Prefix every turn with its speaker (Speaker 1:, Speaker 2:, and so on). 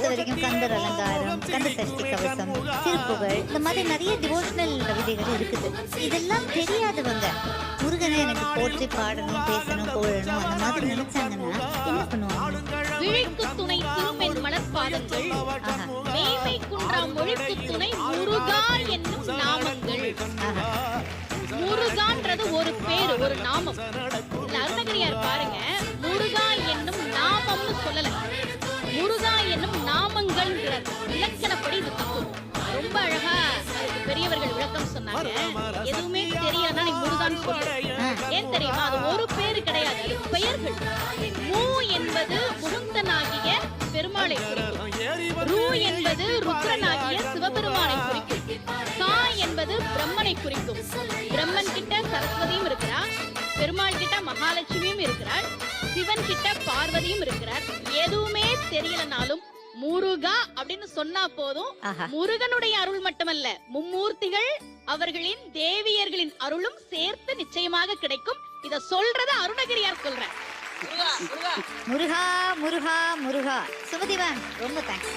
Speaker 1: வரைக்கும் கந்தர் அலங்காரம், கந்த சஷ்டி கவசம், திருப்புகழ், இந்த மாதிரி நிறைய டிவோஷனல் விதைகள் இருக்குது. இதெல்லாம் தெரியாதவங்க முருகனை எனக்கு போற்றி பாடணும், பேசணும், புகழணும் அந்த மாதிரி நினைச்சாங்கன்னா என்ன பண்ணுவாங்க?
Speaker 2: விழிக்கு துணை திருமென் மலர்பாதங்கள், மேய்மை குன்றாம் மொழிக்கு துணை முருகா என்னும் நாமங்கள். முருகான்றது ஒரு பேரு, ஒரு நாமம். அருணகிரியார் பாருங்க, முருகா என்னும் நாமம்னு சொல்லல, முருகா என்னும் நாமங்கள் இலக்கணப்படி இது தத்துவம். ரொம்ப அழகா அதுக்கு பெரியவர்கள் விளக்கம் சொன்னாங்க. எதுவுமே தெரியலன்னா நீ முருகான்னு சொல்ற. ஏன் தெரியுமா? அது ஒரு பேரு கிடையாது, அது பெயர்கள். மூ என்பது முகுந்தனாகிய பெருமாளை குறிக்கும், ரூ என்பது ருத்ரனாகிய சிவபெருமானை குறிக்கும், கா என்பது பிரம்மனை குறிக்கும். பிரம்மன் கிட்ட சரஸ்வதியும் இருக்கிறார், பெருமாள் கிட்ட மகாலட்சுமியும் இருக்கிறார், சிவன் கிட்ட பார்வதியும் இருக்கிறார். எதுவுமே தெரியலனாலும் முருகா அப்படின்னு சொன்னா போதும். முருகனுடைய அருள் மட்டுமல்ல, மும்மூர்த்திகள் அவர்களின் தேவியர்களின் அருளும் சேர்த்து நிச்சயமாக கிடைக்கும். இத சொல்றத அருணகிரியார் சொல்றேன்.
Speaker 1: முருகா முருகா முருகா. சுமதிவன் ரொம்ப தேங்க்ஸ்.